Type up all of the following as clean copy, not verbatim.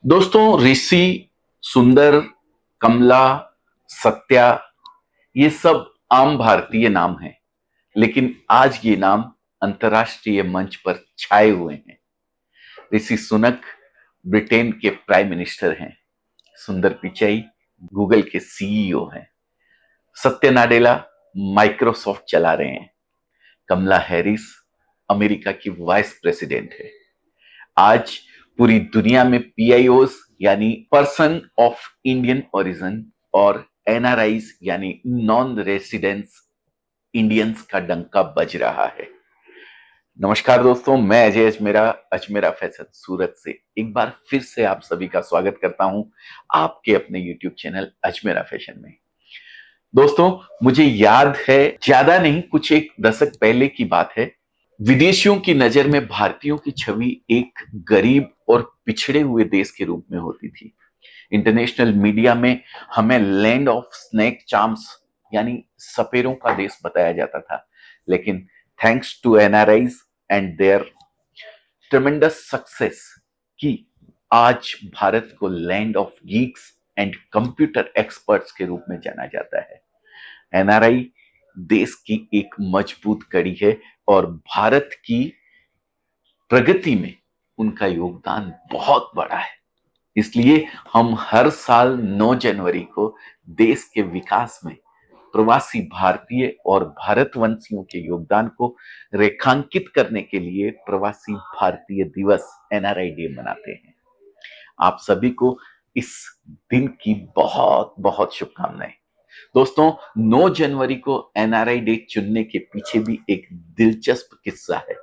दोस्तों, ऋषि, सुंदर, कमला, सत्या, ये सब आम भारतीय नाम हैं। लेकिन आज ये नाम अंतर्राष्ट्रीय मंच पर छाए हुए हैं। ऋषि सुनक ब्रिटेन के प्राइम मिनिस्टर हैं। सुंदर पिचाई गूगल के सीईओ हैं। सत्या नाडेला माइक्रोसॉफ्ट चला रहे हैं। कमला हैरिस अमेरिका की वाइस प्रेसिडेंट है। आज पूरी दुनिया में पीआईओस यानी पर्सन ऑफ इंडियन ओरिजिन और एनआरआईज यानी नॉन रेसिडेंस इंडियंस का डंका बज रहा है। नमस्कार दोस्तों, मैं अजय अजमेरा अजमेरा फैशन सूरत से एक बार फिर से आप सभी का स्वागत करता हूं आपके अपने यूट्यूब चैनल अजमेरा फैशन में। दोस्तों, मुझे याद है, ज्यादा नहीं, कुछ एक दशक पहले की बात है। विदेशियों की नजर में भारतीयों की छवि एक गरीब और पिछड़े हुए देश के रूप में होती थी। इंटरनेशनल मीडिया में हमें लैंड ऑफ स्नेक चार्म्स यानी सपेरों का देश बताया जाता था। लेकिन thanks to NRIs and their tremendous success की आज भारत को land of geeks and computer experts के रूप में जाना जाता है। एनआरआई देश की एक मजबूत कड़ी है और भारत की प्रगति में उनका योगदान बहुत बड़ा है। इसलिए हम हर साल 9 जनवरी को देश के विकास में प्रवासी भारतीय और भारतवंशियों के योगदान को रेखांकित करने के लिए प्रवासी भारतीय दिवस एनआरआई डे मनाते हैं। आप सभी को इस दिन की बहुत बहुत शुभकामनाएं। दोस्तों, 9 जनवरी को एनआरआई डे चुनने के पीछे भी एक दिलचस्प किस्सा है।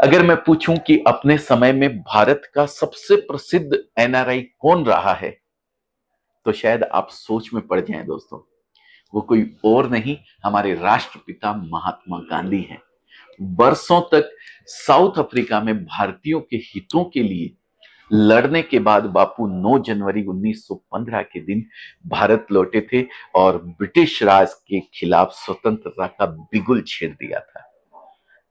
अगर मैं पूछूं कि अपने समय में भारत का सबसे प्रसिद्ध एनआरआई कौन रहा है, तो शायद आप सोच में पड़ जाएं दोस्तों। वो कोई और नहीं, हमारे राष्ट्रपिता महात्मा गांधी हैं। बरसों तक साउथ अफ्रीका में भारतीयों के हितों के लिए लड़ने के बाद बापू 9 जनवरी 1915 के दिन भारत लौटे थे और ब्रिटिश राज के खिलाफ स्वतंत्रता का बिगुल छेड़ दिया था।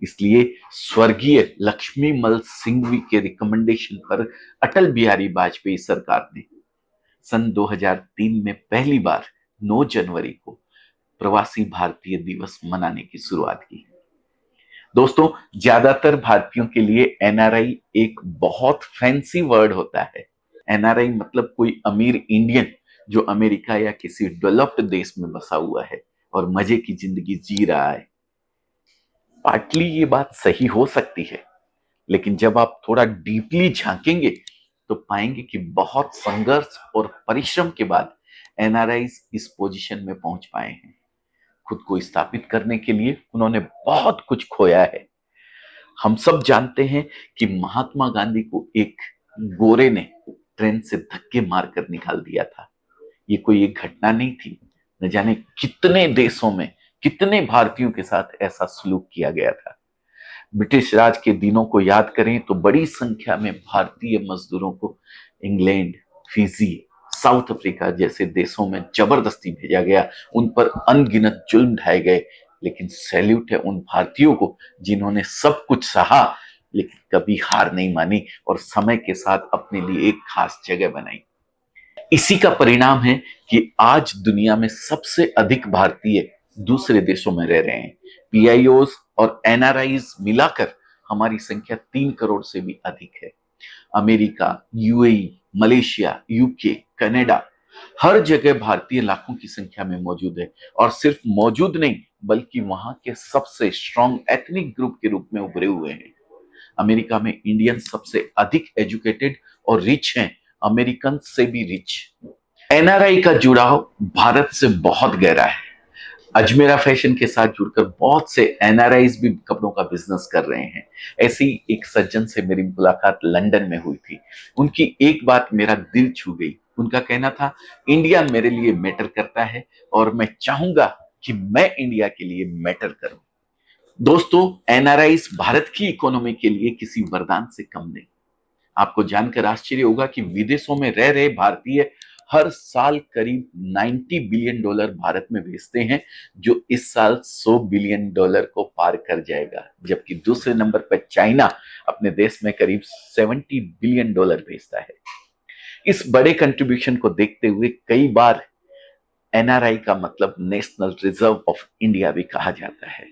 इसलिए स्वर्गीय लक्ष्मीमल सिंघवी के रिकमेंडेशन पर अटल बिहारी वाजपेयी सरकार ने सन 2003 में पहली बार 9 जनवरी को प्रवासी भारतीय दिवस मनाने की शुरुआत की। दोस्तों, ज्यादातर भारतीयों के लिए एनआरआई एक बहुत फैंसी वर्ड होता है। एनआरआई मतलब कोई अमीर इंडियन जो अमेरिका या किसी डेवलप्ड देश में बसा हुआ है और मजे की जिंदगी जी रहा है। पार्टली ये बात सही हो सकती है, लेकिन जब आप थोड़ा डीपली झांकेंगे तो पाएंगे कि बहुत संघर्ष और परिश्रम के बाद एनआरआईज इस पोजीशन में पहुंच पाए हैं। खुद को स्थापित करने के लिए उन्होंने बहुत कुछ खोया है। हम सब जानते हैं कि महात्मा गांधी को एक गोरे ने ट्रेन से धक्के मारकर निकाल दिया था। ये कोई एक घटना नहीं थी। न जाने कितने देशों में कितने भारतीयों के साथ ऐसा सलूक किया गया था। ब्रिटिश राज के दिनों को याद करें तो बड़ी संख्या में भारतीय मजदूरों को इंग्लैंड, फिजी, साउथ अफ्रीका जैसे देशों में जबरदस्ती भेजा गया। उन पर अनगिनत जुल्म ढाए गए। लेकिन सैल्यूट है उन भारतीयों को जिन्होंने सब कुछ सहा लेकिन कभी हार नहीं मानी और समय के साथ अपने लिए एक खास जगह बनाई। इसी का परिणाम है कि आज दुनिया में सबसे अधिक भारतीय दूसरे देशों में रह रहे हैं। पीआईओस और एनआरआईज मिलाकर हमारी संख्या 3 करोड़ से भी अधिक है। America, UAE, Malaysia, UK, Canada, हर जगह भारतीय लाखों की संख्या में मौजूद है और सिर्फ मौजूद नहीं बल्कि वहां के सबसे स्ट्रॉन्ग एथनिक ग्रुप के रूप में उभरे हुए हैं। अमेरिका में इंडियन सबसे अधिक एजुकेटेड और रिच हैं, अमेरिकन से भी रिच। एनआरआई का जुड़ाव भारत से बहुत गहरा है। अजमेरा फैशन के साथ जुड़कर बहुत से एनआरआईज भी कपड़ों का बिजनेस कर रहे हैं। ऐसी एक सज्जन से मेरी मुलाकात लंदन में हुई थी। उनकी एक बात मेरा दिल छू गई। उनका कहना था, इंडिया मेरे लिए मैटर करता है और मैं चाहूंगा कि मैं इंडिया के लिए मैटर करूं। दोस्तों, एनआरआईज भारत की इकोनॉमी के लिए किसी वरदान से कम नहीं। आपको जानकर आश्चर्य होगा कि विदेशों में रह रहे भारतीय हर साल करीब 90 बिलियन डॉलर भारत में भेजते हैं, जो इस साल 100 बिलियन डॉलर को पार कर जाएगा। जबकि दूसरे नंबर पर चाइना अपने देश में करीब 70 बिलियन डॉलर भेजता है। इस बड़े कंट्रीब्यूशन को देखते हुए कई बार एनआरआई का मतलब नेशनल रिजर्व ऑफ इंडिया भी कहा जाता है।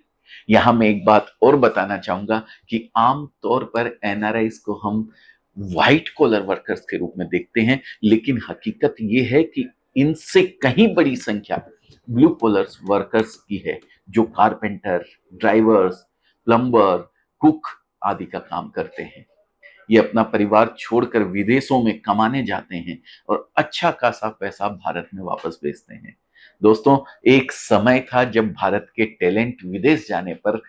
यहां मैं एक बात और बताना चाहूंगा कि आम तौर पर एनआरआई को हम व्हाइट कॉलर वर्कर्स के रूप में देखते हैं, लेकिन हकीकत यह है कि इनसे कहीं बड़ी संख्या ब्लू कॉलर वर्कर्स की है, जो कारपेंटर, ड्राइवर्स, प्लम्बर, कुक आदि का काम करते हैं। ये अपना परिवार छोड़कर विदेशों में कमाने जाते हैं और अच्छा खासा पैसा भारत में वापस भेजते हैं। दोस्तों, एक समय था जब भारत के टैलेंट विदेश जाने पर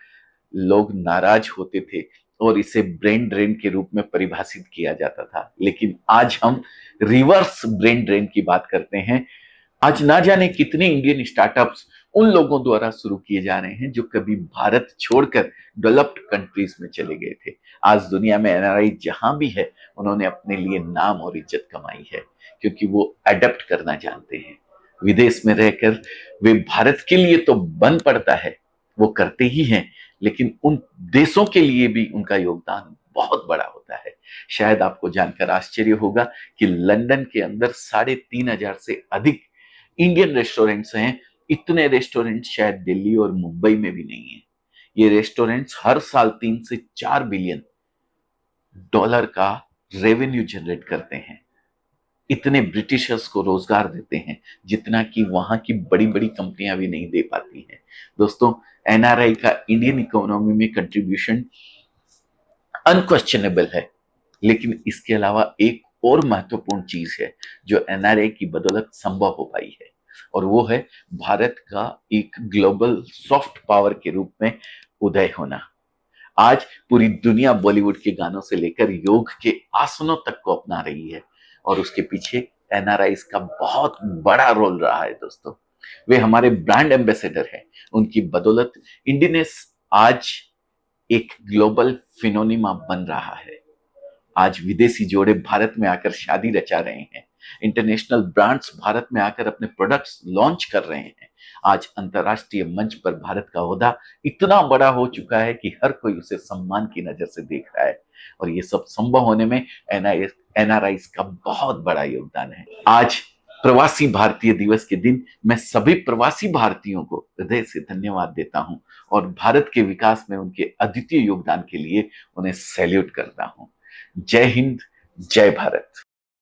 लोग नाराज होते थे और इसे ब्रेन ड्रेन के रूप में परिभाषित किया जाता था, लेकिन आज हम रिवर्स ब्रेन ड्रेन की बात करते हैं। आज ना जाने कितने इंडियन स्टार्टअप्स उन लोगों द्वारा शुरू किए जा रहे हैं जो कभी भारत छोड़कर डेवलप्ड कंट्रीज में चले गए थे। आज दुनिया में एनआरआई जहां भी है, उन्होंने अपने लिए नाम और इज्जत कमाई है, क्योंकि वो अडेप्ट करना जानते हैं। विदेश में रहकर वे भारत के लिए तो बन पड़ता है, वो करते ही हैं, लेकिन उन देशों के लिए भी उनका योगदान बहुत बड़ा होता है। शायद आपको जानकर आश्चर्य होगा कि लंदन के अंदर 3,500 से अधिक इंडियन रेस्टोरेंट्स हैं। इतने रेस्टोरेंट शायद दिल्ली और मुंबई में भी नहीं है। ये रेस्टोरेंट्स हर साल 3 से 4 बिलियन डॉलर का रेवेन्यू जनरेट करते हैं। इतने ब्रिटिशर्स को रोजगार देते हैं जितना कि वहां की बड़ी बड़ी कंपनियां भी नहीं दे पाती हैं। दोस्तों, एनआरआई का इंडियन इकोनॉमी में कंट्रीब्यूशन अनक्वेश्चनेबल है, लेकिन इसके अलावा एक और महत्वपूर्ण चीज है जो एनआरआई की बदौलत संभव हो पाई है, और वो है भारत का एक ग्लोबल सॉफ्ट पावर के रूप में उदय होना। आज पूरी दुनिया बॉलीवुड के गानों से लेकर योग के आसनों तक को अपना रही है, और उसके पीछे एनआरआई का बहुत बड़ा रोल रहा है। दोस्तों, वे हमारे ब्रांड एम्बेसडर हैं। उनकी बदौलत इंडियनेस आज एक ग्लोबल फिनोनिमा बन रहा है। आज विदेशी जोड़े भारत में आकर शादी रचा रहे हैं। इंटरनेशनल ब्रांड्स भारत में आकर अपने प्रोडक्ट्स लॉन्च कर रहे हैं। आज अंतर्राष्ट्रीय मंच पर भारत का ओहदा इतना बड़ा हो चुका है कि हर कोई उसे सम्मान की नजर से देख रहा है, और ये सब संभव होने में एनआरआई का बहुत बड़ा योगदान है। आज प्रवासी भारतीय दिवस के दिन मैं सभी प्रवासी भारतीयों को हृदय से धन्यवाद देता हूं, और भारत के विकास में उनके अद्वितीय योगदान के लिए उन्हें सैल्यूट करता हूं। जय हिंद, जय भारत।